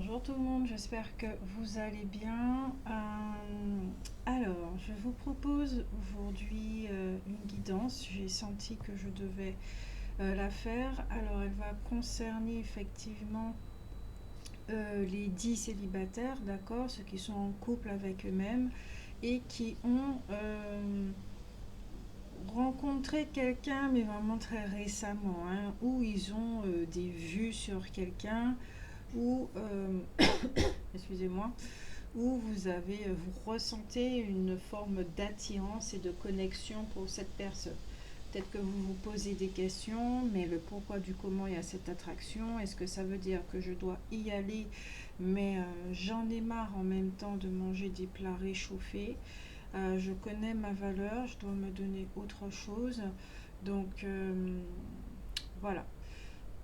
Bonjour tout le monde, j'espère que vous allez bien. Alors, je vous propose aujourd'hui une guidance. J'ai senti que je devais la faire. Alors, elle va concerner effectivement les 10 célibataires, d'accord, ceux qui sont en couple avec eux-mêmes et qui ont rencontré quelqu'un, mais vraiment très récemment, hein, où ils ont des vues sur quelqu'un, ou excusez-moi, où vous ressentez une forme d'attirance et de connexion pour cette personne. Peut-être que vous vous posez des questions, mais le pourquoi du comment il y a cette attraction, est-ce que ça veut dire que je dois y aller, mais j'en ai marre en même temps de manger des plats réchauffés. Je connais ma valeur, je dois me donner autre chose. Donc voilà.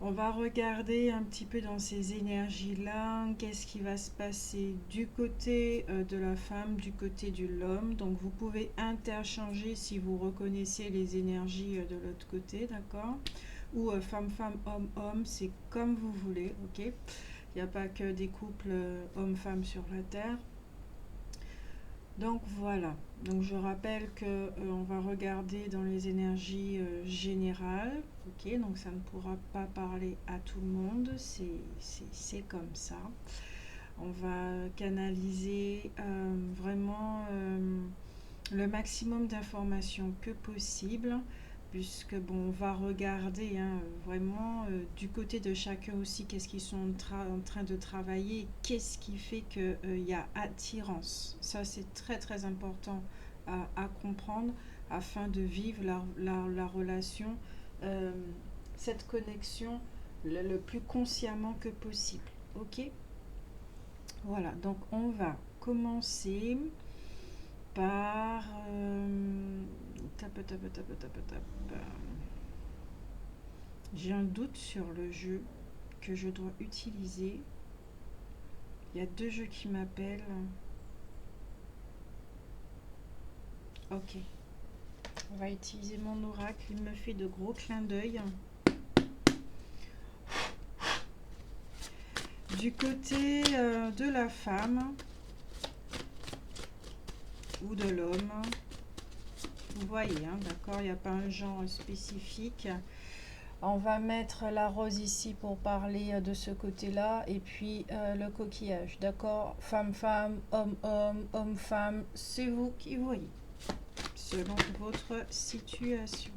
On va regarder un petit peu dans ces énergies-là, qu'est-ce qui va se passer du côté de la femme, du côté de l'homme. Donc vous pouvez interchanger si vous reconnaissez les énergies de l'autre côté, d'accord? Ou femme-femme, homme-homme, c'est comme vous voulez, ok? Il n'y a pas que des couples hommes-femmes sur la Terre. Donc voilà, donc je rappelle que on va regarder dans les énergies générales, ok, donc ça ne pourra pas parler à tout le monde, c'est comme ça. On va canaliser vraiment le maximum d'informations que possible, puisque bon, on va regarder hein, vraiment du côté de chacun aussi qu'est-ce qu'ils sont en train de travailler, qu'est-ce qui fait qu'il y a attirance. Ça, c'est très très important à comprendre afin de vivre la relation, euh, cette connexion le plus consciemment que possible. Ok? Voilà, donc on va commencer par j'ai un doute sur le jeu que je dois utiliser. Il y a deux jeux qui m'appellent. Ok, on va utiliser mon oracle. Il me fait de gros clins d'œil. Du côté de la femme ou de l'homme, vous voyez, hein, d'accord, il n'y a pas un genre spécifique. On va mettre la rose ici pour parler de ce côté-là et puis le coquillage, d'accord? Femme-femme, homme-homme, homme-femme, c'est vous qui voyez, selon votre situation.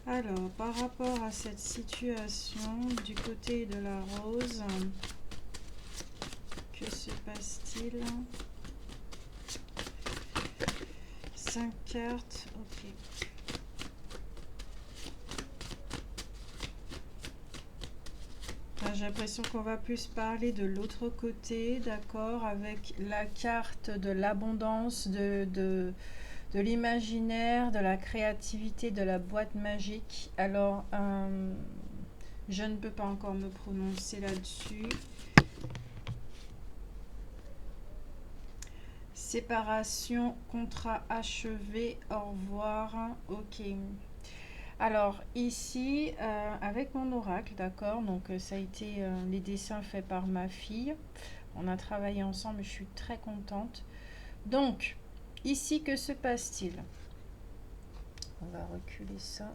Alors, par rapport à cette situation, du côté de la rose, que se passe-t-il? 5 cartes, ok. J'ai l'impression qu'on va plus parler de l'autre côté, d'accord, avec la carte de l'abondance, de l'imaginaire, de la créativité, de la boîte magique. Alors, je ne peux pas encore me prononcer là-dessus. Séparation, contrat achevé, au revoir, ok. Alors ici, avec mon oracle, d'accord, donc ça a été les dessins faits par ma fille. On a travaillé ensemble, je suis très contente. Donc, ici, que se passe-t-il? On va reculer ça.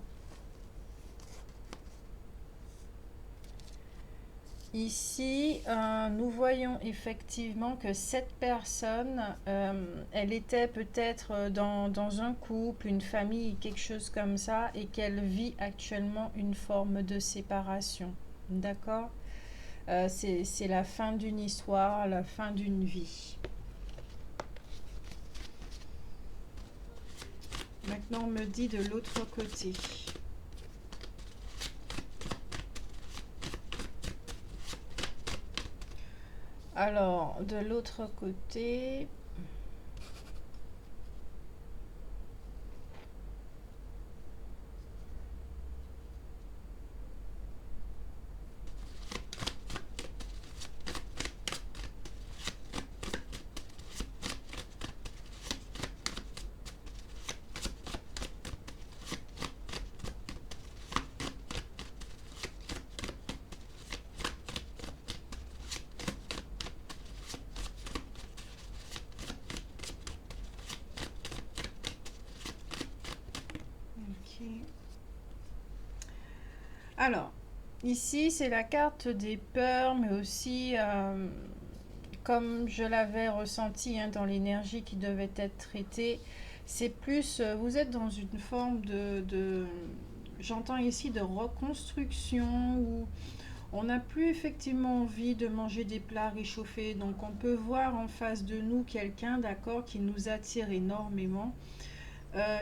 Ici, nous voyons effectivement que cette personne, elle était peut-être dans un couple, une famille, quelque chose comme ça, et qu'elle vit actuellement une forme de séparation. D'accord? C'est la fin d'une histoire, la fin d'une vie. Maintenant, on me dit de l'autre côté. Alors, de l'autre côté, Alors, ici, c'est la carte des peurs, mais aussi, comme je l'avais ressenti hein, dans l'énergie qui devait être traitée, c'est plus, vous êtes dans une forme j'entends ici de reconstruction, où on n'a plus effectivement envie de manger des plats réchauffés. Donc, on peut voir en face de nous quelqu'un, d'accord, qui nous attire énormément.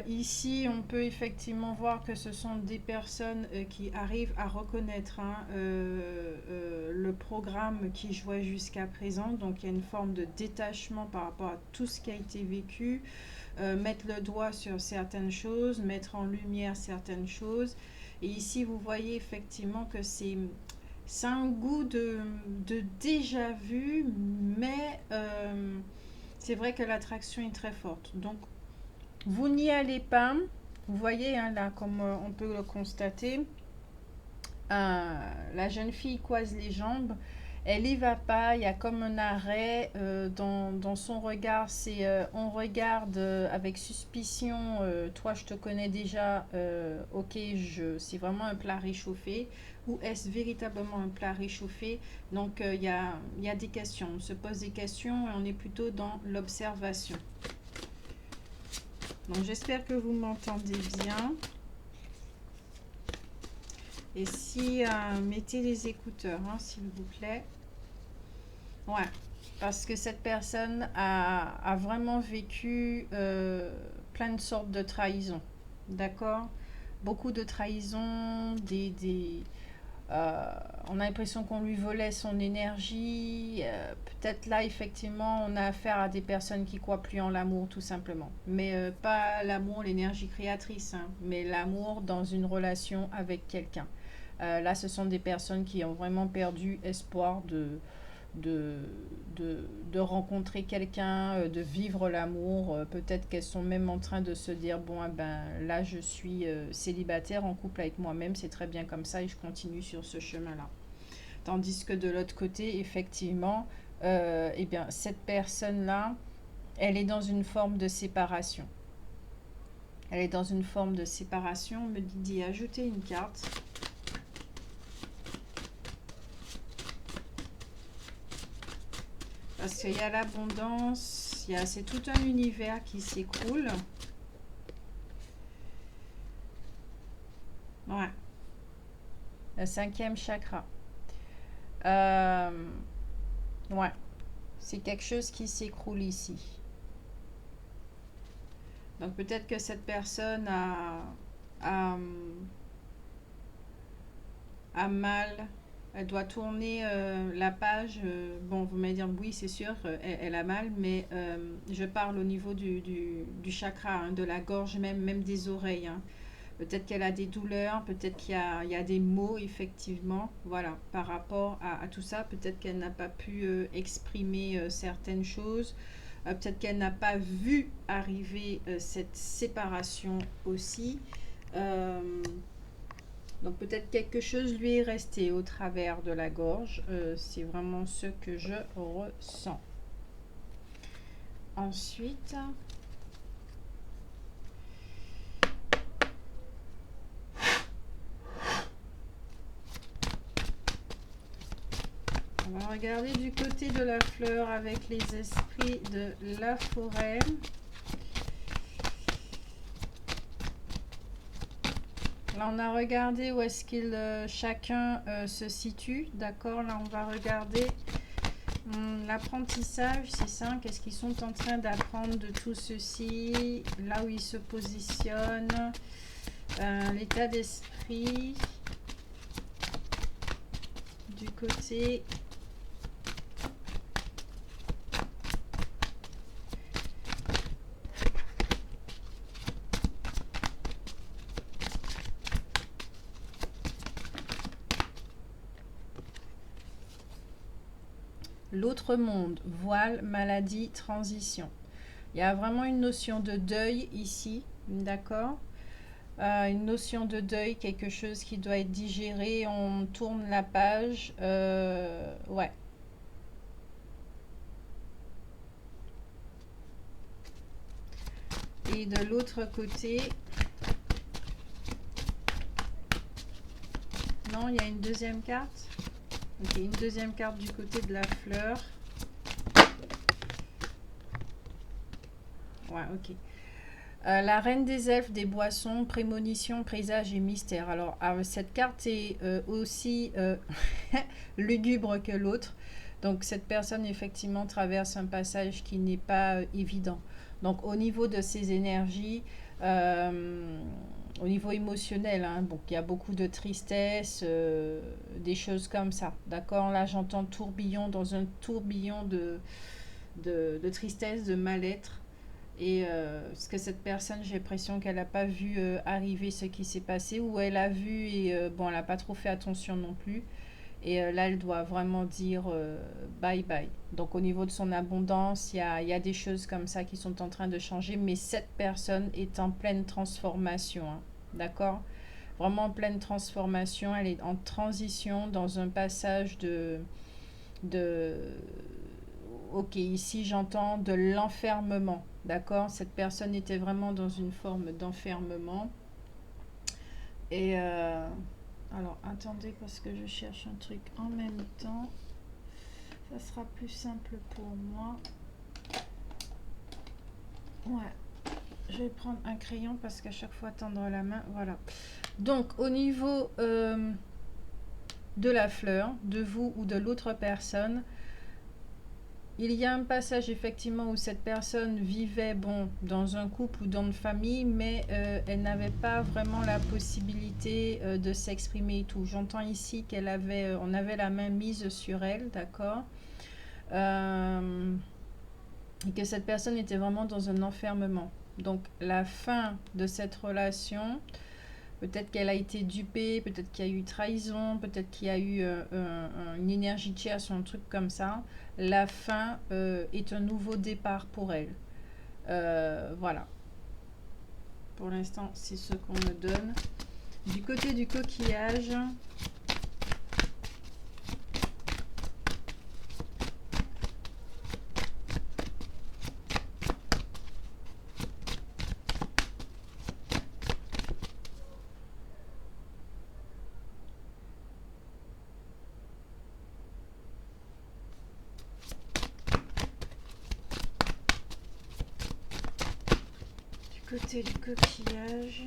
Ici, on peut effectivement voir que ce sont des personnes qui arrivent à reconnaître hein, le programme qui jouait jusqu'à présent. Donc, il y a une forme de détachement par rapport à tout ce qui a été vécu, mettre le doigt sur certaines choses, mettre en lumière certaines choses. Et ici, vous voyez effectivement que c'est un goût de déjà vu, mais c'est vrai que l'attraction est très forte. Donc, vous n'y allez pas. Vous voyez, hein, là, comme on peut le constater, la jeune fille croise les jambes. Elle n'y va pas. Il y a comme un arrêt dans son regard. C'est on regarde avec suspicion. Toi, je te connais déjà. Ok, c'est vraiment un plat réchauffé. Ou est-ce véritablement un plat réchauffé? Donc, il y a des questions. On se pose des questions et on est plutôt dans l'observation. Donc j'espère que vous m'entendez bien. Et si mettez les écouteurs, hein, s'il vous plaît. Ouais, parce que cette personne a vraiment vécu plein de sortes de trahisons. D'accord? Beaucoup de trahisons, on a l'impression qu'on lui volait son énergie. Peut-être là, effectivement, on a affaire à des personnes qui croient plus en l'amour, tout simplement. Mais pas l'amour, l'énergie créatrice, hein, mais l'amour dans une relation avec quelqu'un. Là, ce sont des personnes qui ont vraiment perdu espoir de, de rencontrer quelqu'un, de vivre l'amour. Peut-être qu'elles sont même en train de se dire, bon, eh ben, là, je suis célibataire en couple avec moi-même, c'est très bien comme ça et je continue sur ce chemin-là. Tandis que de l'autre côté, effectivement, eh bien, cette personne-là, elle est dans une forme de séparation. Elle est dans une forme de séparation. On me dit d'y ajouter une carte. Parce qu'il y a l'abondance, c'est tout un univers qui s'écroule. Ouais. Le 5e chakra. Ouais. C'est quelque chose qui s'écroule ici. Donc peut-être que cette personne a mal. Elle doit tourner la page. Bon, vous m'allez dire, oui, c'est sûr, elle a mal, mais je parle au niveau du chakra, hein, de la gorge, même des oreilles. Hein. Peut-être qu'elle a des douleurs, peut-être qu'il y a des maux, effectivement, voilà, par rapport à tout ça. Peut-être qu'elle n'a pas pu exprimer certaines choses. Peut-être qu'elle n'a pas vu arriver cette séparation aussi. Donc peut-être quelque chose lui est resté au travers de la gorge. C'est vraiment ce que je ressens. Ensuite, on va regarder du côté de la fleur avec les esprits de la forêt. Là, on a regardé où est-ce qu'il chacun se situe. D'accord, là, on va regarder l'apprentissage, c'est ça. Qu'est-ce qu'ils sont en train d'apprendre de tout ceci? Là où ils se positionnent. L'état d'esprit. Du côté l'autre monde, voile, maladie, transition. Il y a vraiment une notion de deuil ici, d'accord? Une notion de deuil, quelque chose qui doit être digéré. On tourne la page. Ouais. Et de l'autre côté, Non, il y a une deuxième carte. Ok, une deuxième carte du côté de la fleur. Ouais, ok. La reine des elfes, des boissons, prémonition, présage et mystère. Alors, cette carte est aussi lugubre que l'autre. Donc, cette personne, effectivement, traverse un passage qui n'est pas évident. Donc, au niveau de ses énergies, au niveau émotionnel, hein, bon, il y a beaucoup de tristesse, des choses comme ça. D'accord? Là, j'entends tourbillon dans un tourbillon de tristesse, de mal-être. Et parce que cette personne, j'ai l'impression qu'elle n'a pas vu arriver ce qui s'est passé, ou elle a vu et bon, elle n'a pas trop fait attention non plus. Et là, elle doit vraiment dire bye bye. Donc, au niveau de son abondance, il y a des choses comme ça qui sont en train de changer, mais cette personne est en pleine transformation. Hein. D'accord? Vraiment en pleine transformation. Elle est en transition dans un passage de ok, ici j'entends de l'enfermement, d'accord? Cette personne était vraiment dans une forme d'enfermement. Et alors attendez parce que je cherche un truc en même temps. Ça sera plus simple pour moi. Ouais, je vais prendre un crayon parce qu'à chaque fois tendre la main, voilà. Donc au niveau de la fleur, de vous ou de l'autre personne, il y a un passage effectivement où cette personne vivait bon, dans un couple ou dans une famille, mais elle n'avait pas vraiment la possibilité de s'exprimer et tout. J'entends ici qu'elle avait, on avait la main mise sur elle, d'accord, et que cette personne était vraiment dans un enfermement. Donc la fin de cette relation, peut-être qu'elle a été dupée, peut-être qu'il y a eu trahison, peut-être qu'il y a eu une énergie tierce ou un truc comme ça. La fin est un nouveau départ pour elle. Voilà. Pour l'instant, c'est ce qu'on me donne. Du côté du coquillage, côté du coquillage.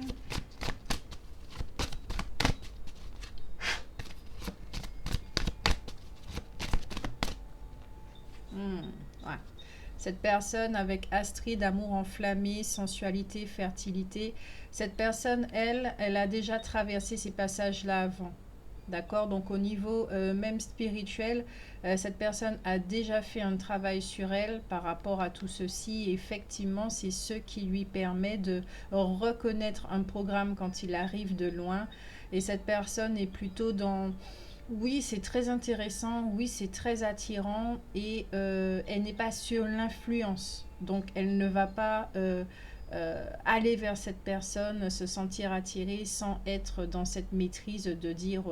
Ouais. Cette personne avec Astrid, amour enflammé, sensualité, fertilité, cette personne, elle a déjà traversé ces passages-là avant. D'accord? Donc au niveau même spirituel, cette personne a déjà fait un travail sur elle par rapport à tout ceci. Effectivement, c'est ce qui lui permet de reconnaître un programme quand il arrive de loin. Et cette personne est plutôt dans... Oui, c'est très intéressant, oui, c'est très attirant et elle n'est pas sur l'influence. Donc elle ne va pas aller vers cette personne, se sentir attirée sans être dans cette maîtrise de dire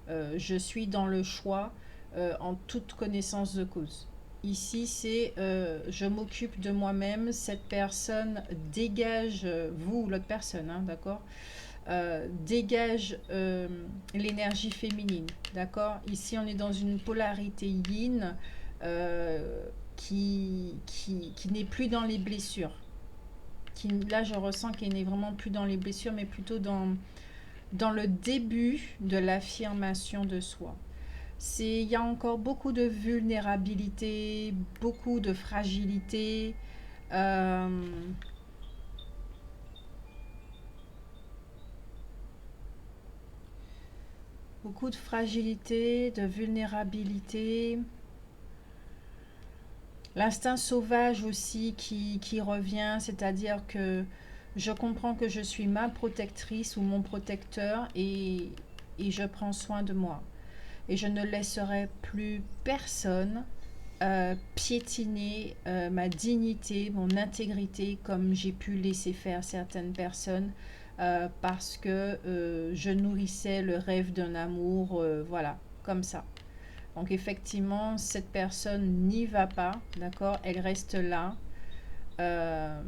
je suis dans le choix en toute connaissance de cause. Ici, c'est je m'occupe de moi-même, cette personne dégage, vous ou l'autre personne, hein, d'accord, dégage l'énergie féminine, d'accord. Ici, on est dans une polarité yin qui n'est plus dans les blessures. Là, je ressens qu'elle n'est vraiment plus dans les blessures, mais plutôt dans le début de l'affirmation de soi. Il y a encore beaucoup de vulnérabilité, beaucoup de fragilité. Beaucoup de fragilité, de vulnérabilité. L'instinct sauvage aussi qui revient, c'est-à-dire que je comprends que je suis ma protectrice ou mon protecteur et je prends soin de moi. Et je ne laisserai plus personne piétiner ma dignité, mon intégrité comme j'ai pu laisser faire certaines personnes parce que je nourrissais le rêve d'un amour, voilà, comme ça. Donc effectivement, cette personne n'y va pas, d'accord? Elle reste là. Euh,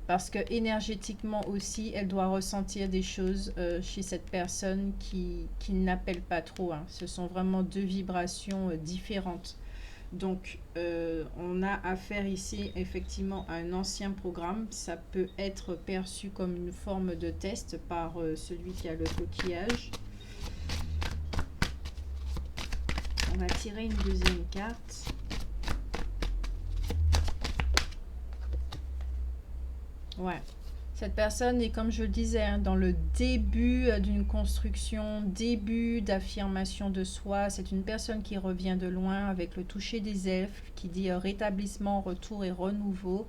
parce que énergétiquement aussi, elle doit ressentir des choses chez cette personne qui n'appelle pas trop, hein. Ce sont vraiment deux vibrations différentes. Donc, on a affaire ici effectivement à un ancien programme. Ça peut être perçu comme une forme de test par celui qui a le coquillage. On va tirer une deuxième carte. Ouais. Cette personne est, comme je le disais, hein, dans le début d'une construction, début d'affirmation de soi. C'est une personne qui revient de loin avec le toucher des elfes, qui dit rétablissement, retour et renouveau.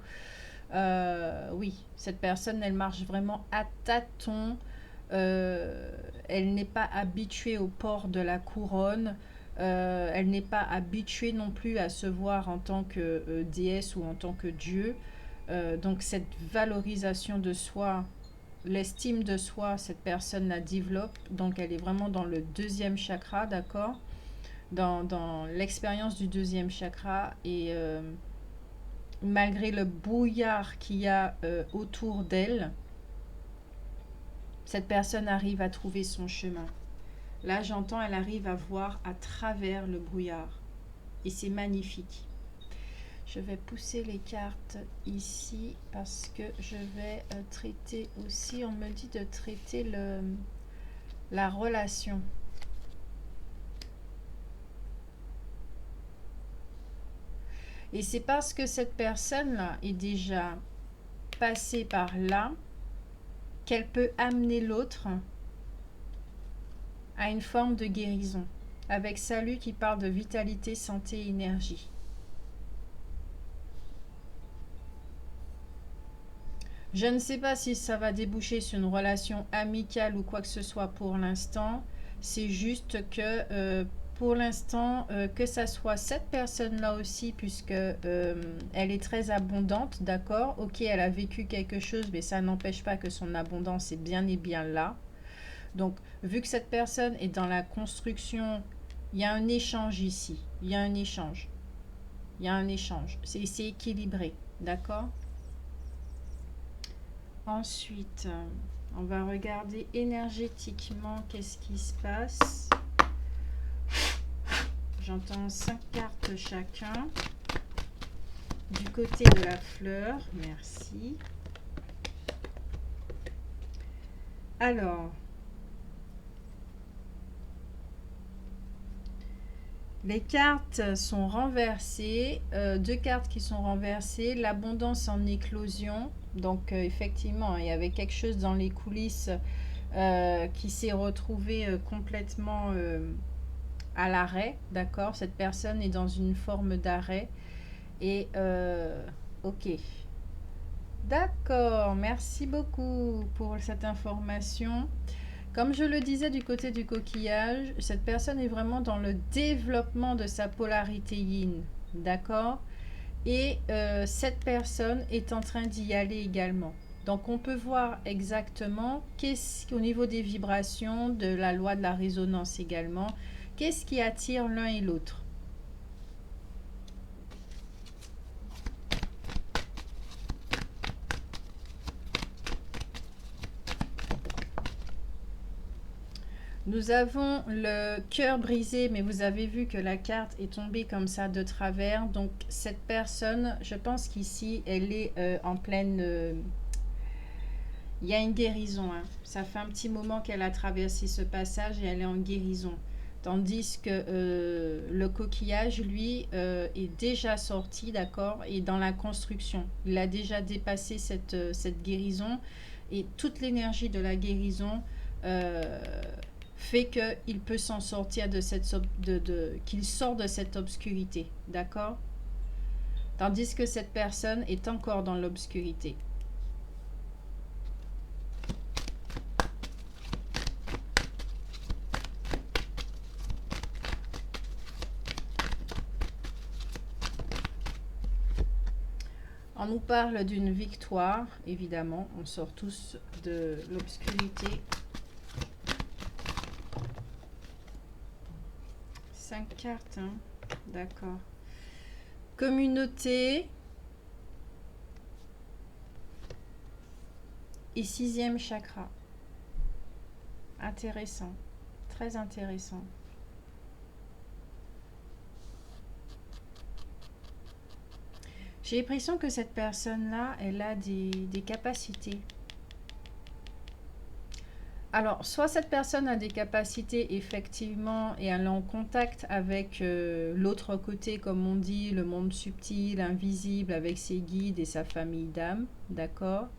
Oui, cette personne, elle marche vraiment à tâtons. Elle n'est pas habituée au port de la couronne. Elle n'est pas habituée non plus à se voir en tant que déesse ou en tant que dieu. Donc cette valorisation de soi, l'estime de soi, cette personne la développe. Donc elle est vraiment dans le deuxième chakra, d'accord, dans l'expérience du deuxième chakra. Et malgré le brouillard qu'il y a autour d'elle, cette personne arrive à trouver son chemin. Là, j'entends, elle arrive à voir à travers le brouillard. Et c'est magnifique. Je vais pousser les cartes ici parce que je vais traiter aussi, on me dit de traiter la relation. Et c'est parce que cette personne-là est déjà passée par là qu'elle peut amener l'autre à une forme de guérison. Avec Salut qui parle de vitalité, santé, énergie. Je ne sais pas si ça va déboucher sur une relation amicale ou quoi que ce soit pour l'instant. C'est juste que pour l'instant, que ça soit cette personne-là aussi, puisque elle est très abondante, d'accord. Ok, elle a vécu quelque chose, mais ça n'empêche pas que son abondance est bien et bien là. Donc, vu que cette personne est dans la construction, il y a un échange ici. Il y a un échange. Il y a un échange. C'est équilibré, d'accord. Ensuite, on va regarder énergétiquement qu'est-ce qui se passe. J'entends 5 cartes chacun. Du côté de la fleur, merci. Alors, les cartes sont renversées. Deux cartes qui sont renversées. L'abondance en éclosion. Donc, effectivement, il y avait quelque chose dans les coulisses qui s'est retrouvé complètement à l'arrêt. D'accord. Cette personne est dans une forme d'arrêt. Et, ok. D'accord. Merci beaucoup pour cette information. Comme je le disais du côté du coquillage, cette personne est vraiment dans le développement de sa polarité yin, d'accord. Et cette personne est en train d'y aller également. Donc on peut voir exactement qu'est-ce au niveau des vibrations, de la loi de la résonance également, qu'est-ce qui attire l'un et l'autre. Nous avons le cœur brisé, mais vous avez vu que la carte est tombée comme ça de travers. Donc cette personne, je pense qu'ici, elle est en pleine... il y a une guérison. Hein. Ça fait un petit moment qu'elle a traversé ce passage et elle est en guérison. Tandis que le coquillage, lui, est déjà sorti, d'accord, et dans la construction. Il a déjà dépassé cette guérison. Et toute l'énergie de la guérison... fait qu'il peut s'en sortir de cette qu'il sort de cette obscurité, d'accord? Tandis que cette personne est encore dans l'obscurité. On nous parle d'une victoire, évidemment, on sort tous de l'obscurité. 5 cartes, hein? D'accord. Communauté. et 6e chakra. Intéressant, très intéressant. J'ai l'impression que cette personne-là, elle a des capacités. Alors, soit cette personne a des capacités, effectivement, et elle est en contact avec l'autre côté, comme on dit, le monde subtil, invisible, avec ses guides et sa famille d'âme, d'accord?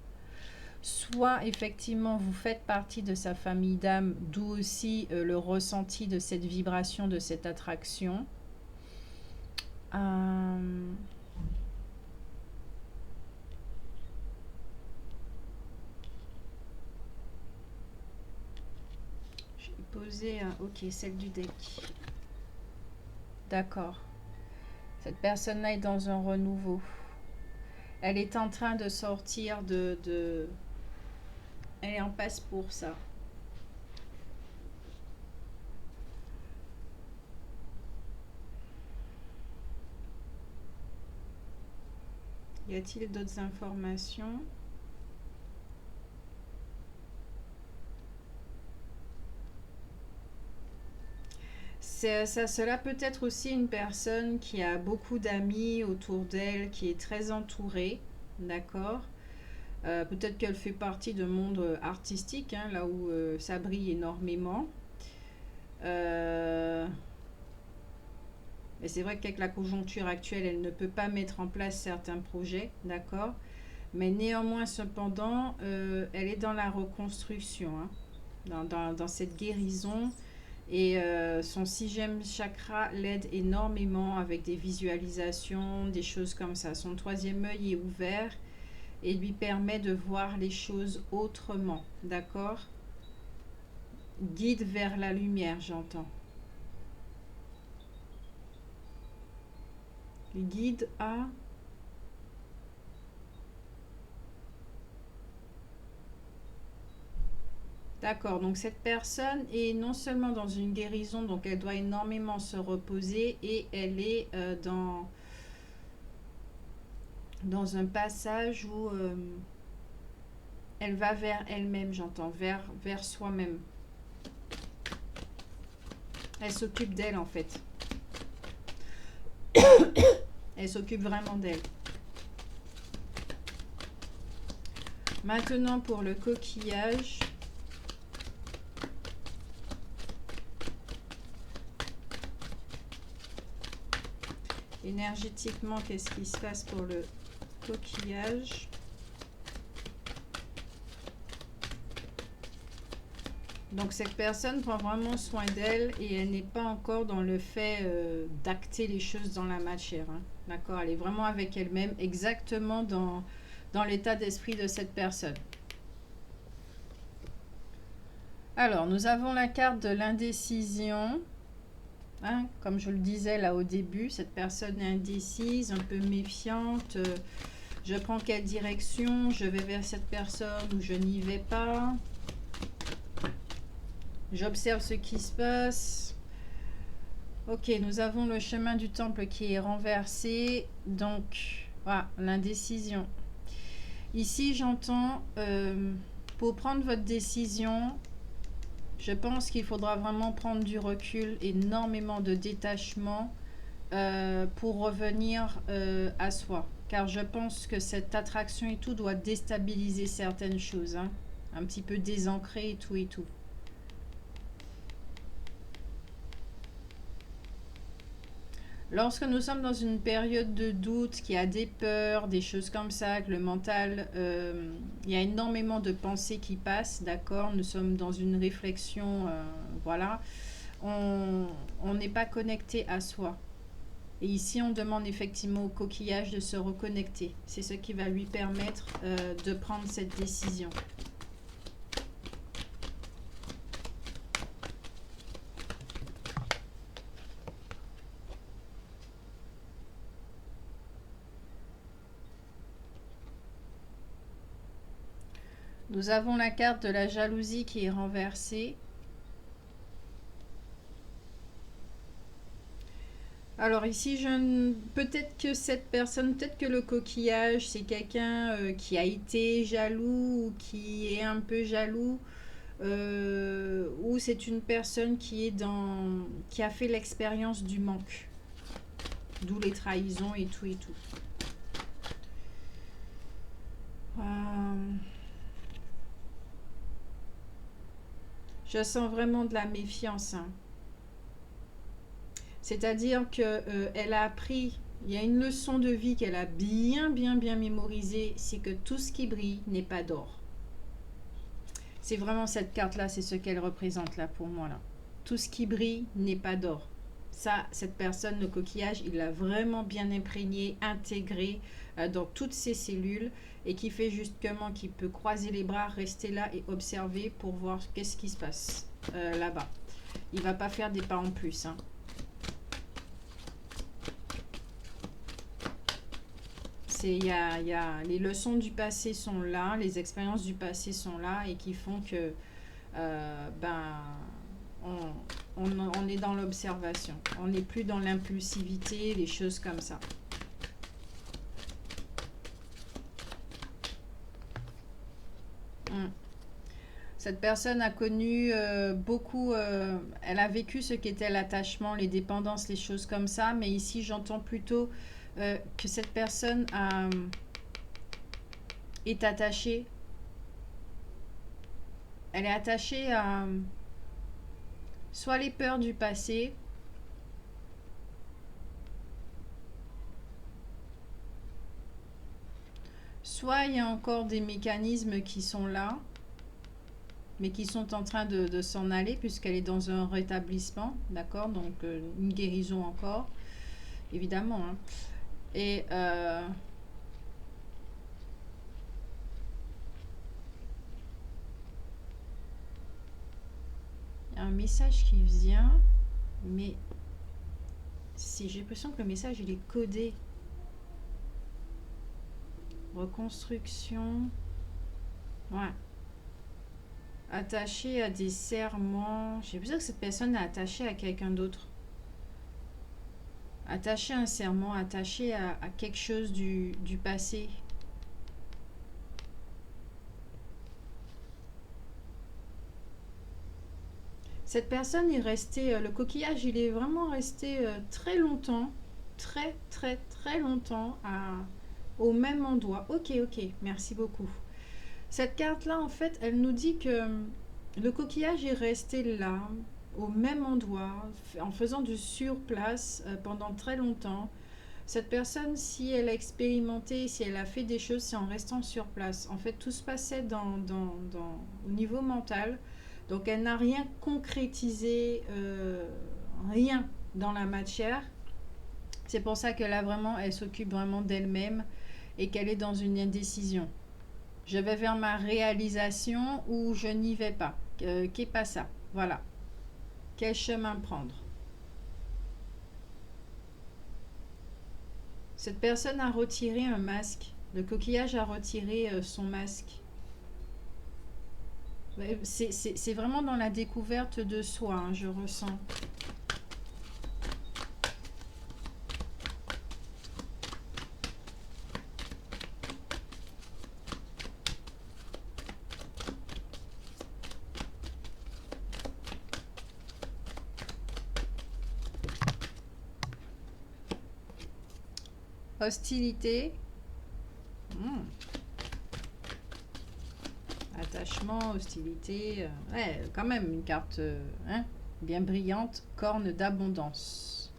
Soit, effectivement, vous faites partie de sa famille d'âme, d'où aussi le ressenti de cette vibration, de cette attraction. Poser un... Ok, celle du deck. D'accord. Cette personne-là est dans un renouveau. Elle est en train de sortir de... Elle est en passe pour ça. Y a-t-il d'autres informations ? Cela peut être aussi une personne qui a beaucoup d'amis autour d'elle, qui est très entourée, d'accord. Peut-être qu'elle fait partie d'un monde artistique, hein, là où ça brille énormément. Mais c'est vrai qu'avec la conjoncture actuelle, elle ne peut pas mettre en place certains projets, d'accord. Mais néanmoins, cependant, elle est dans la reconstruction, hein, dans cette guérison. Et son 6e chakra l'aide énormément avec des visualisations, des choses comme ça. Son 3e œil est ouvert et lui permet de voir les choses autrement. D'accord? Guide vers la lumière, j'entends. Guide à... D'accord, donc cette personne est non seulement dans une guérison, donc elle doit énormément se reposer et elle est dans un passage où elle va vers elle-même, j'entends, vers soi-même. Elle s'occupe d'elle en fait. Elle s'occupe vraiment d'elle. Maintenant pour le coquillage. Énergétiquement, qu'est-ce qui se passe pour le coquillage? Donc cette personne prend vraiment soin d'elle et elle n'est pas encore dans le fait d'acter les choses dans la matière. Hein. D'accord? Elle est vraiment avec elle-même, exactement dans l'état d'esprit de cette personne. Alors, nous avons la carte de l'indécision. Hein, comme je le disais là au début, cette personne est indécise, un peu méfiante. Je prends quelle direction? Je vais vers cette personne ou je n'y vais pas? J'observe ce qui se passe. Ok, nous avons le chemin du temple qui est renversé. Donc, voilà, l'indécision. Ici, j'entends, pour prendre votre décision, je pense qu'il faudra vraiment prendre du recul, énormément de détachement pour revenir à soi. Car je pense que cette attraction et tout doit déstabiliser certaines choses. Hein, un petit peu désancrer et tout et tout. Lorsque nous sommes dans une période de doute, qu'il y a des peurs, des choses comme ça, que le mental, il y a énormément de pensées qui passent, d'accord? Nous sommes dans une réflexion, voilà. On n'est pas connecté à soi. Et ici, on demande effectivement au coquillage de se reconnecter. C'est ce qui va lui permettre de prendre cette décision. Nous avons la carte de la jalousie qui est renversée. Alors ici, peut-être que cette personne, peut-être que le coquillage, c'est quelqu'un qui a été jaloux ou qui est un peu jaloux, ou c'est une personne qui a fait l'expérience du manque, d'où les trahisons et tout et tout. Je sens vraiment de la méfiance, hein. C'est-à-dire que elle a appris, il y a une leçon de vie qu'elle a bien mémorisée, c'est que tout ce qui brille n'est pas d'or. C'est vraiment cette carte-là, c'est ce qu'elle représente là pour moi là. Tout ce qui brille n'est pas d'or. Ça, cette personne, le coquillage, il l'a vraiment bien imprégné, intégré dans toutes ses cellules et qui fait justement qu'il peut croiser les bras, rester là et observer pour voir qu'est-ce qui se passe là-bas. Il va pas faire des pas en plus, hein. Les leçons du passé sont là, les expériences du passé sont là et qui font que on est dans l'observation. On n'est plus dans l'impulsivité, les choses comme ça. Cette personne a connu beaucoup, elle a vécu ce qu'était l'attachement, les dépendances, les choses comme ça, mais ici j'entends plutôt que cette personne est attachée. Elle est attachée à soit les peurs du passé, soit il y a encore des mécanismes qui sont là, mais qui sont en train de s'en aller puisqu'elle est dans un rétablissement, d'accord? Donc une guérison encore, évidemment, hein. Et il y a un message qui vient, mais j'ai l'impression que le message il est codé. Reconstruction. Ouais. Attaché à des serments. J'ai l'impression que cette personne est attachée à quelqu'un d'autre. Attaché à un serment, attaché à quelque chose du passé. Cette personne est restée, le coquillage, il est vraiment resté très longtemps, très longtemps au même endroit. Ok, merci beaucoup. Cette carte-là, en fait, elle nous dit que le coquillage est resté là, au même endroit, en faisant du surplace pendant très longtemps. Cette personne, si elle a expérimenté, si elle a fait des choses, c'est en restant sur place. En fait, tout se passait au niveau mental. Donc, elle n'a rien concrétisé, rien dans la matière. C'est pour ça que là, vraiment, elle s'occupe vraiment d'elle-même et qu'elle est dans une indécision. Je vais vers ma réalisation ou je n'y vais pas. Qu'est pas ça? Voilà. Quel chemin prendre? Cette personne a retiré un masque. Le coquillage a retiré son masque. C'est vraiment dans la découverte de soi, hein, je ressens. Hostilité. Attachement, hostilité. Ouais, quand même une carte bien brillante. Corne d'abondance.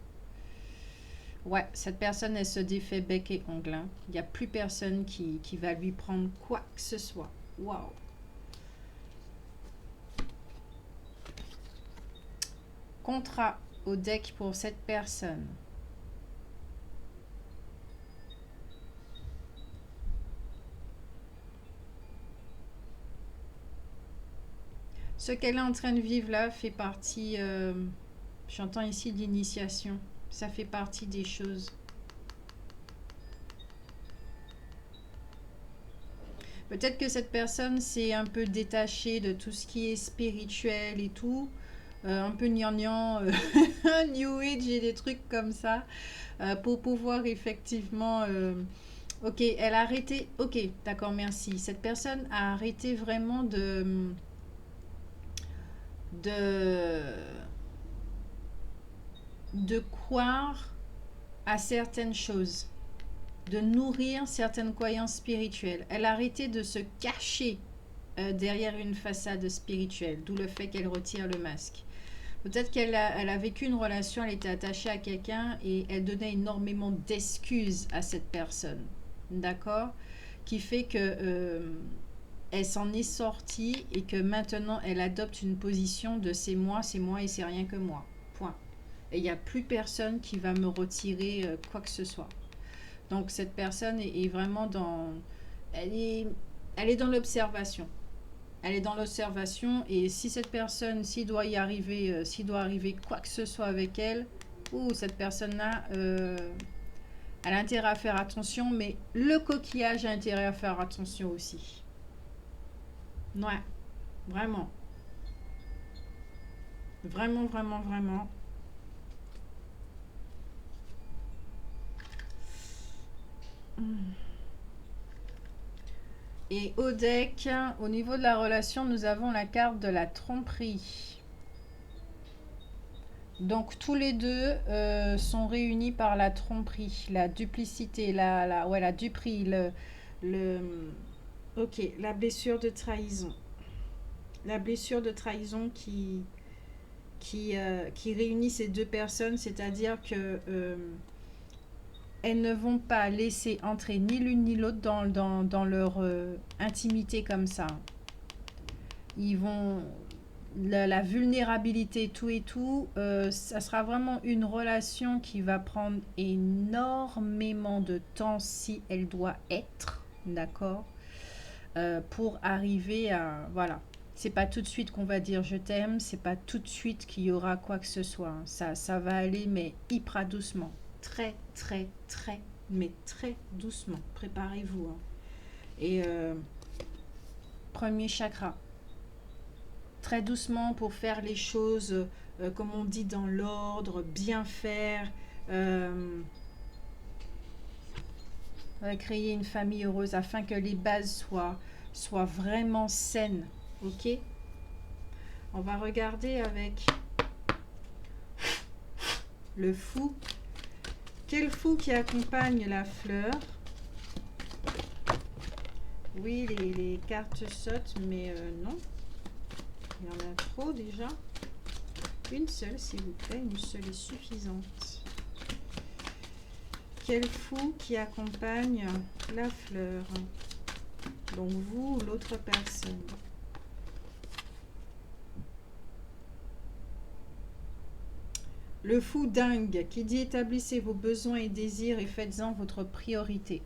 Ouais, cette personne, elle se défait bec et ongle, hein. Il n'y a plus personne qui va lui prendre quoi que ce soit. Waouh. Contrat au deck pour cette personne. Ce qu'elle est en train de vivre là fait partie, j'entends ici l'initiation. Ça fait partie des choses. Peut-être que cette personne s'est un peu détachée de tout ce qui est spirituel et tout, un peu gnangnan, New Age et des trucs comme ça, pour pouvoir effectivement... ok, elle a arrêté... Ok, d'accord, merci. Cette personne a arrêté vraiment de, de croire à certaines choses, de nourrir certaines croyances spirituelles. Elle a arrêté de se cacher derrière une façade spirituelle, d'où le fait qu'elle retire le masque. Peut-être elle a vécu une relation, elle était attachée à quelqu'un et elle donnait énormément d'excuses à cette personne. D'accord? Qui fait que elle s'en est sortie et que maintenant elle adopte une position de c'est moi et c'est rien que moi. Point. Et il n'y a plus personne qui va me retirer quoi que ce soit. Donc cette personne est vraiment dans... Elle est, elle est dans l'observation. Elle est dans l'observation et si cette personne, s'il doit y arriver, s'il doit arriver quoi que ce soit avec elle, ou cette personne-là, elle a intérêt à faire attention, mais le coquillage a intérêt à faire attention aussi. Ouais, vraiment. Vraiment, vraiment, vraiment. Et au deck, au niveau de la relation, nous avons la carte de la tromperie. Donc tous les deux sont réunis par la tromperie, la duplicité, la duperie, le, ok, la blessure de trahison. La blessure de trahison qui réunit ces deux personnes, c'est-à-dire que elles ne vont pas laisser entrer ni l'une ni l'autre dans leur intimité comme ça. Ils vont... La vulnérabilité, tout et tout, ça sera vraiment une relation qui va prendre énormément de temps si elle doit être, d'accord, pour arriver à... Voilà. C'est pas tout de suite qu'on va dire je t'aime, c'est pas tout de suite qu'il y aura quoi que ce soit. Ça va aller, mais hyper doucement. Très, très, très, mais très doucement. Préparez-vous. Hein. Et premier chakra. Très doucement pour faire les choses, comme on dit, dans l'ordre, bien faire. Créer une famille heureuse afin que les bases soient vraiment saines. Ok? On va regarder avec le fou. Quel fou qui accompagne la fleur? Oui, les cartes sautent, mais non. Il y en a trop déjà. Une seule, s'il vous plaît. Une seule est suffisante. Quel fou qui accompagne la fleur? Donc vous ou l'autre personne. Le fou dingue qui dit établissez vos besoins et désirs et faites-en votre priorité.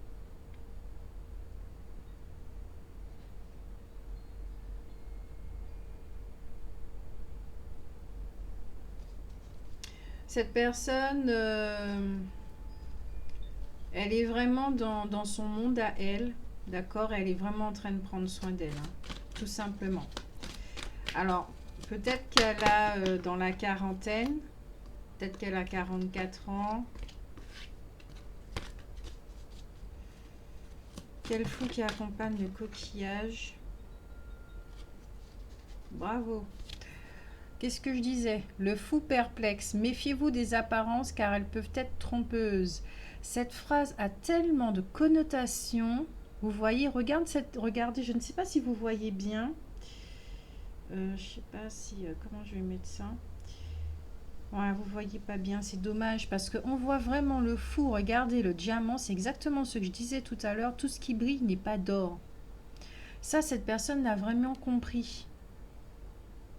Cette personne, elle est vraiment dans son monde à elle, d'accord? Elle est vraiment en train de prendre soin d'elle, hein, tout simplement. Alors, peut-être qu'elle a dans la quarantaine, peut-être qu'elle a 44 ans. Quel fou qui accompagne le coquillage. Bravo. Qu'est-ce que je disais? Le fou perplexe. Méfiez-vous des apparences car elles peuvent être trompeuses. Cette phrase a tellement de connotations. Vous voyez, regardez, je ne sais pas si vous voyez bien. Je ne sais pas si... comment je vais mettre ça? Ouais, vous voyez pas bien, c'est dommage parce qu'on voit vraiment le fou. Regardez, le diamant, c'est exactement ce que je disais tout à l'heure. Tout ce qui brille n'est pas d'or. Ça, cette personne l'a vraiment compris.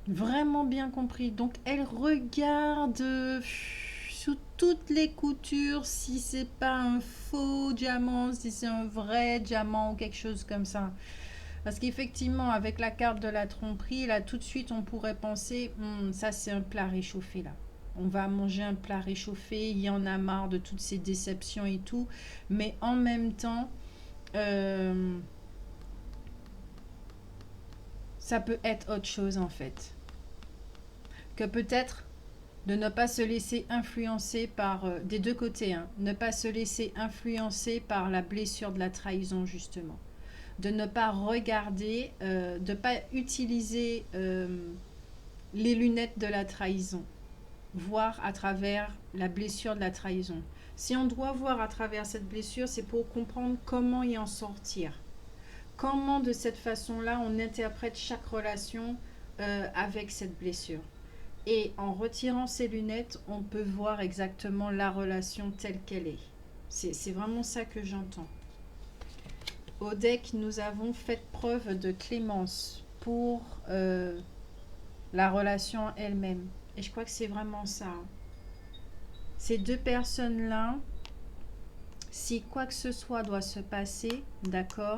Vraiment bien compris. Donc, elle regarde sous toutes les coutures si c'est pas un faux diamant, si c'est un vrai diamant ou quelque chose comme ça. Parce qu'effectivement, avec la carte de la tromperie, là, tout de suite, on pourrait penser, ça, c'est un plat réchauffé, là. On va manger un plat réchauffé, il y en a marre de toutes ces déceptions et tout. Mais en même temps, ça peut être autre chose, en fait. que peut-être de ne pas se laisser influencer par, des deux côtés, hein, ne pas se laisser influencer par la blessure de la trahison justement. De ne pas regarder, de ne pas utiliser les lunettes de la trahison, voir à travers la blessure de la trahison. Si on doit voir à travers cette blessure, c'est pour comprendre comment y en sortir. Comment de cette façon-là, on interprète chaque relation avec cette blessure. Et en retirant ces lunettes, on peut voir exactement la relation telle qu'elle est. C'est vraiment ça que j'entends. Au deck, nous avons fait preuve de clémence pour la relation elle-même. Et je crois que c'est vraiment ça. Ces deux personnes-là, si quoi que ce soit doit se passer, d'accord,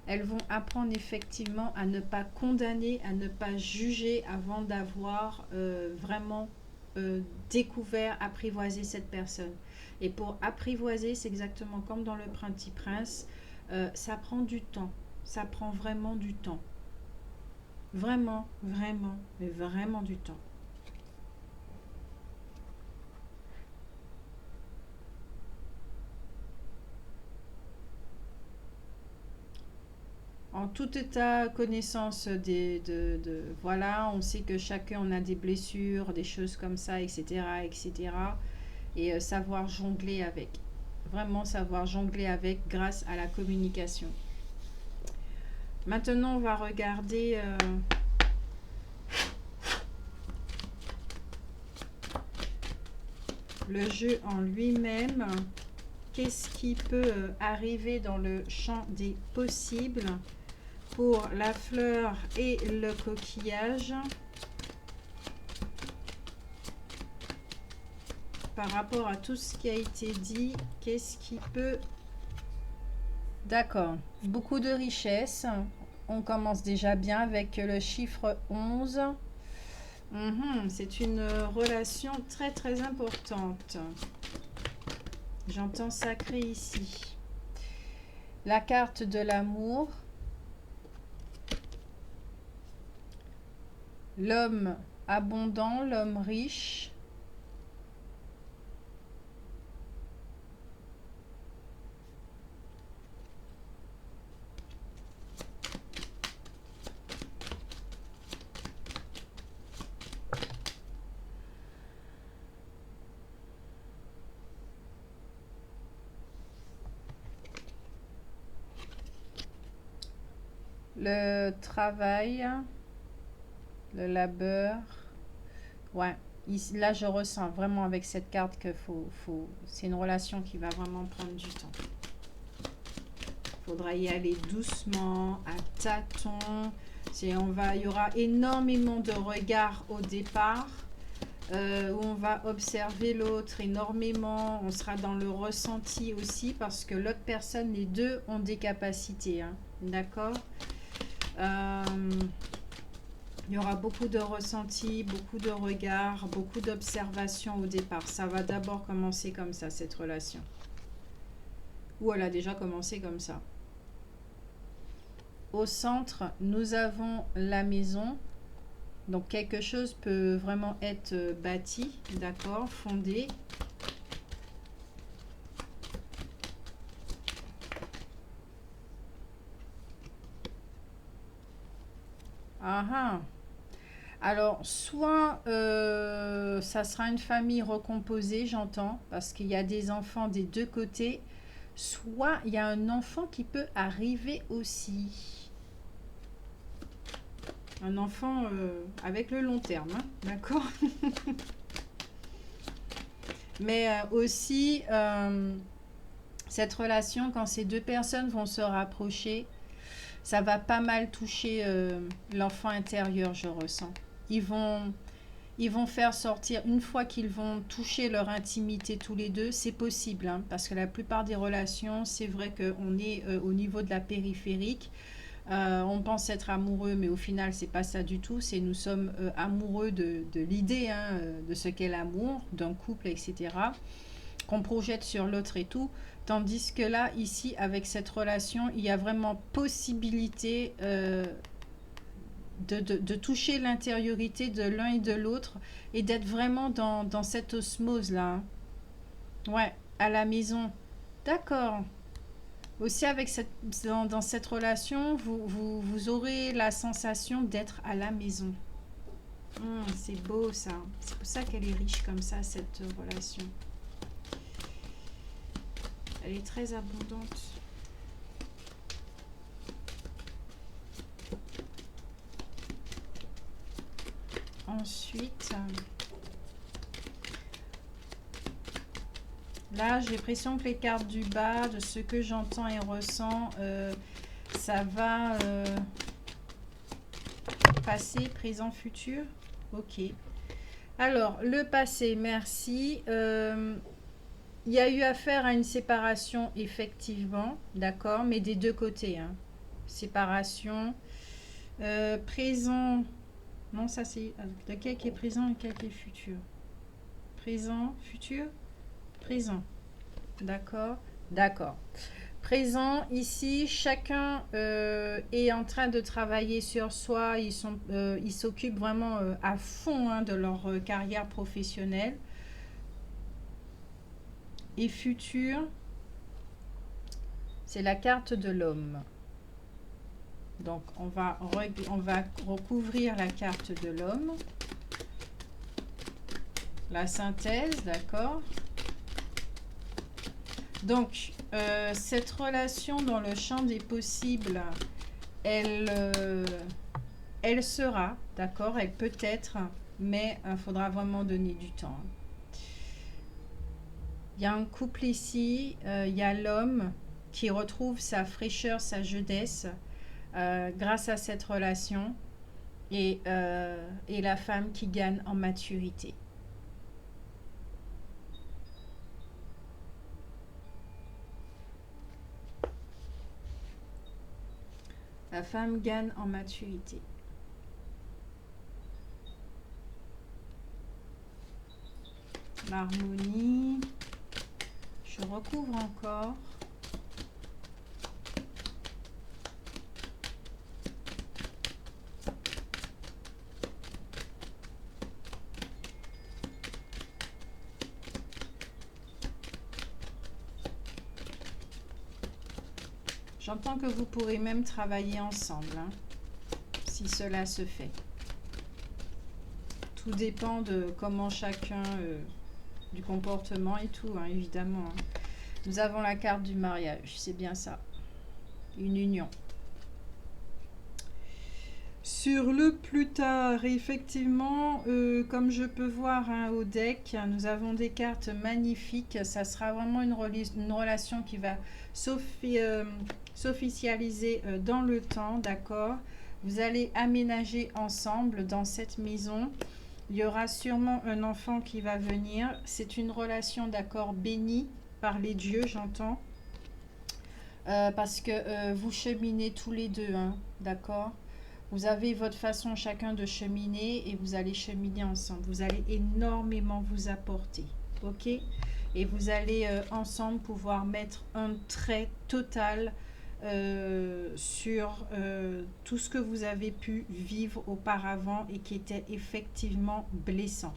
elles vont apprendre effectivement à ne pas condamner, à ne pas juger avant d'avoir vraiment découvert, apprivoisé cette personne. Et pour apprivoiser, c'est exactement comme dans le Petit Prince, ça prend du temps. Ça prend vraiment du temps. Vraiment, vraiment, mais vraiment du temps. En tout état, connaissance voilà, on sait que chacun on a des blessures, des choses comme ça, etc., etc. Et savoir jongler avec. Vraiment savoir jongler avec grâce à la communication. Maintenant, on va regarder le jeu en lui-même. Qu'est-ce qui peut arriver dans le champ des possibles pour la fleur et le coquillage par rapport à tout ce qui a été dit? Qu'est-ce qui peut... D'accord, beaucoup de richesse. On commence déjà bien avec le chiffre 11. C'est une relation très très importante. J'entends sacré ici. La carte de l'amour. L'homme abondant, l'homme riche. Le travail, le labeur. Ouais, ici, là je ressens vraiment avec cette carte que c'est une relation qui va vraiment prendre du temps. Il faudra y aller doucement, à tâtons. Il y aura énormément de regards au départ, où on va observer l'autre énormément. On sera dans le ressenti aussi parce que l'autre personne, les deux ont des capacités. Hein, d'accord. Il y aura beaucoup de ressentis, beaucoup de regards, beaucoup d'observations au départ. Ça va d'abord commencer comme ça, cette relation. Ou elle a déjà commencé comme ça. Au centre, nous avons la maison. Donc, quelque chose peut vraiment être bâti, d'accord, fondé. Ah. Alors, soit ça sera une famille recomposée, j'entends, parce qu'il y a des enfants des deux côtés, soit il y a un enfant qui peut arriver aussi. Un enfant avec le long terme, hein, d'accord. Mais aussi, cette relation, quand ces deux personnes vont se rapprocher, ça va pas mal toucher l'enfant intérieur, je ressens. Ils vont faire sortir, une fois qu'ils vont toucher leur intimité tous les deux, c'est possible, hein, parce que la plupart des relations, c'est vrai qu'on est au niveau de la périphérique. On pense être amoureux, mais au final, c'est pas ça du tout. Nous sommes amoureux de l'idée, hein, de ce qu'est l'amour, d'un couple, etc., qu'on projette sur l'autre et tout. Tandis que là, ici, avec cette relation, il y a vraiment possibilité de toucher l'intériorité de l'un et de l'autre et d'être vraiment dans cette osmose-là. Hein. Ouais, à la maison. D'accord. Aussi, avec dans cette relation, vous aurez la sensation d'être à la maison. C'est beau ça. C'est pour ça qu'elle est riche comme ça, cette relation. Elle est très abondante. Ensuite, là, j'ai l'impression que les cartes du bas, de ce que j'entends et ressens, ça va passé, présent, futur. Ok. Alors, le passé, merci. Il y a eu affaire à une séparation, effectivement, d'accord, mais des deux côtés. Hein. Séparation. Présent. Non, ça c'est... Lequel qui est présent et lequel qui est futur? Présent, futur? Présent. D'accord. D'accord. Présent, ici, chacun est en train de travailler sur soi. Ils s'occupent vraiment à fond hein, de leur carrière professionnelle. Et futur, c'est la carte de l'homme. Donc, on va recouvrir la carte de l'homme. La synthèse, d'accord. Donc, cette relation dans le champ des possibles, elle sera, d'accord, elle peut être, mais il faudra vraiment donner du temps. Il y a un couple ici, il y a l'homme qui retrouve sa fraîcheur, sa jeunesse grâce à cette relation et la femme qui gagne en maturité. La femme gagne en maturité. L'harmonie. Je recouvre encore. J'entends que vous pourrez même travailler ensemble, hein, si cela se fait. Tout dépend de comment chacun, du comportement et tout, hein, évidemment. Hein. Nous avons la carte du mariage, c'est bien ça. Une union. Sur le plus tard, effectivement, comme je peux voir hein, au deck, nous avons des cartes magnifiques. Ça sera vraiment une relation qui va s'officialiser dans le temps, d'accord? Vous allez aménager ensemble dans cette maison. Il y aura sûrement un enfant qui va venir. C'est une relation, d'accord, bénie par les dieux, j'entends. Parce que vous cheminez tous les deux, hein, d'accord? Vous avez votre façon chacun de cheminer et vous allez cheminer ensemble. Vous allez énormément vous apporter, ok? Et vous allez ensemble pouvoir mettre un trait total sur tout ce que vous avez pu vivre auparavant et qui était effectivement blessant.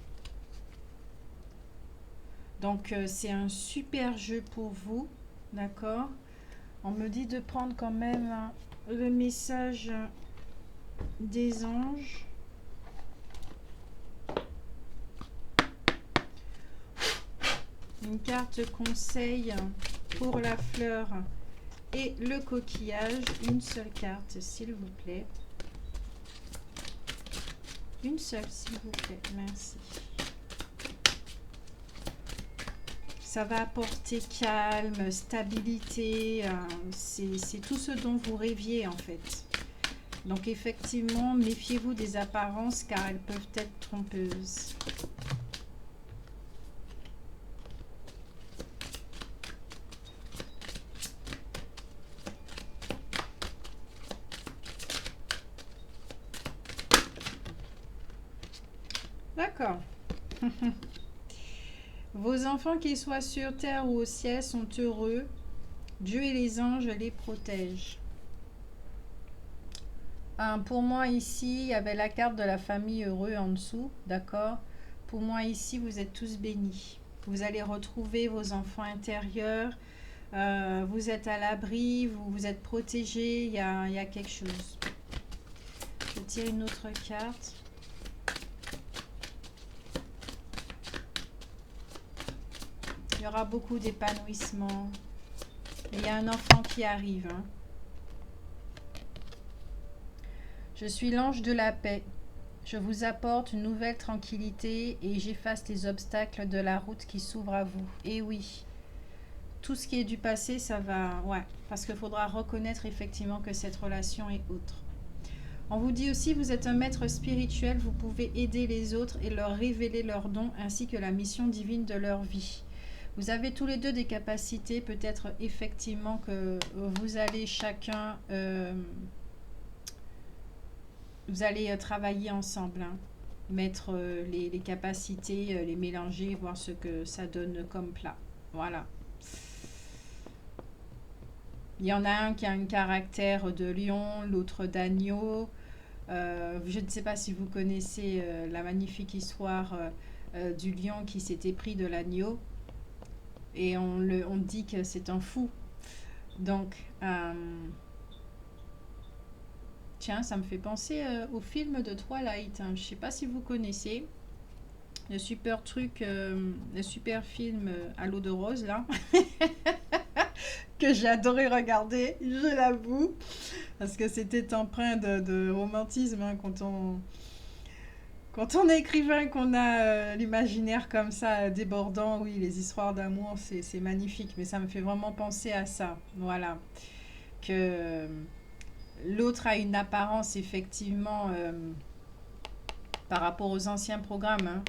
Donc, c'est un super jeu pour vous, d'accord? On me dit de prendre quand même le message des anges. Une carte conseil pour la fleur et le coquillage. Une seule carte, s'il vous plaît. Une seule, s'il vous plaît. Merci. Ça va apporter calme, stabilité. C'est tout ce dont vous rêviez en fait. Donc effectivement, méfiez-vous des apparences car elles peuvent être trompeuses. D'accord. Vos enfants, qu'ils soient sur terre ou au ciel, sont heureux. Dieu et les anges les protègent. Pour moi ici, il y avait la carte de la famille heureux en dessous, d'accord? Pour moi ici, vous êtes tous bénis. Vous allez retrouver vos enfants intérieurs. Vous êtes à l'abri, vous êtes protégés. Il y a quelque chose. Je tire une autre carte. Il y aura beaucoup d'épanouissement. Il y a un enfant qui arrive. Hein. Je suis l'ange de la paix. Je vous apporte une nouvelle tranquillité et j'efface les obstacles de la route qui s'ouvre à vous. Et oui, tout ce qui est du passé, ça va... Ouais, parce qu'il faudra reconnaître effectivement que cette relation est autre. On vous dit aussi, vous êtes un maître spirituel, vous pouvez aider les autres et leur révéler leurs dons ainsi que la mission divine de leur vie. Vous avez tous les deux des capacités, peut-être effectivement que vous allez chacun... vous allez travailler ensemble, hein. Mettre les capacités, les mélanger, voir ce que ça donne comme plat. Voilà. Il y en a un qui a un caractère de lion, l'autre d'agneau. Je ne sais pas si vous connaissez la magnifique histoire du lion qui s'était pris de l'agneau. Et on dit que c'est un fou. Donc, tiens, ça me fait penser au film de Twilight. Hein. Je ne sais pas si vous connaissez. Le super truc, le super film à l'eau de rose, là. Que j'ai adoré regarder, je l'avoue. Parce que c'était empreint de romantisme. Hein, quand on est écrivain, qu'on a l'imaginaire comme ça débordant, oui, les histoires d'amour, c'est magnifique. Mais ça me fait vraiment penser à ça. Voilà. Que l'autre a une apparence, effectivement, par rapport aux anciens programmes. Hein.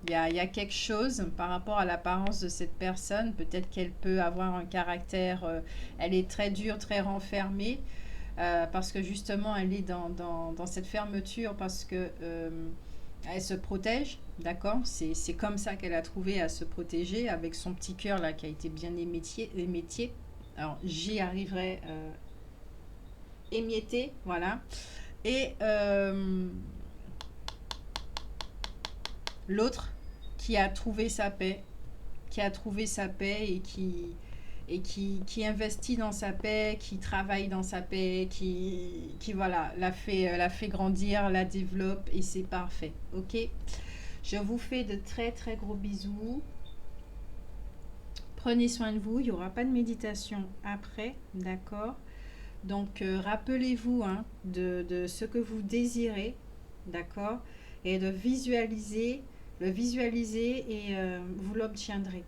Il y a quelque chose par rapport à l'apparence de cette personne. Peut-être qu'elle peut avoir un caractère... elle est très dure, très renfermée. Parce que justement, elle est dans cette fermeture parce que elle se protège. D'accord? C'est comme ça qu'elle a trouvé à se protéger avec son petit cœur là qui a été bien émétier. Alors, j'y arriverai émietté. Voilà. Et... l'autre qui a trouvé sa paix, et qui investit dans sa paix, qui travaille dans sa paix, qui voilà, la fait grandir, la développe et c'est parfait. Ok? Je vous fais de très très gros bisous. Prenez soin de vous, il n'y aura pas de méditation après, d'accord? Donc rappelez-vous hein, de ce que vous désirez, d'accord? Et de visualiser et vous l'obtiendrez.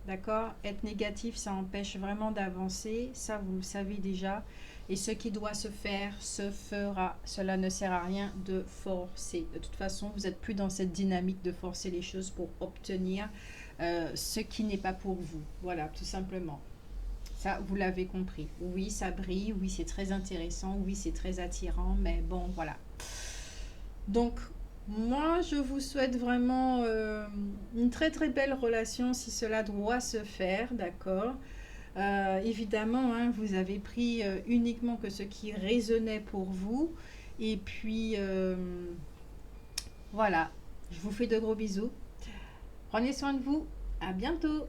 D'accord? Être négatif, ça empêche vraiment d'avancer. Ça, vous le savez déjà. Et ce qui doit se faire, se fera. Cela ne sert à rien de forcer. De toute façon, vous n'êtes plus dans cette dynamique de forcer les choses pour obtenir ce qui n'est pas pour vous. Voilà, tout simplement. Ça, vous l'avez compris. Oui, ça brille. Oui, c'est très intéressant. Oui, c'est très attirant. Mais bon, voilà. Donc, moi, je vous souhaite vraiment une très très belle relation si cela doit se faire, d'accord? Évidemment, hein, vous avez pris uniquement que ce qui résonnait pour vous. Et puis, voilà, je vous fais de gros bisous. Prenez soin de vous. À bientôt.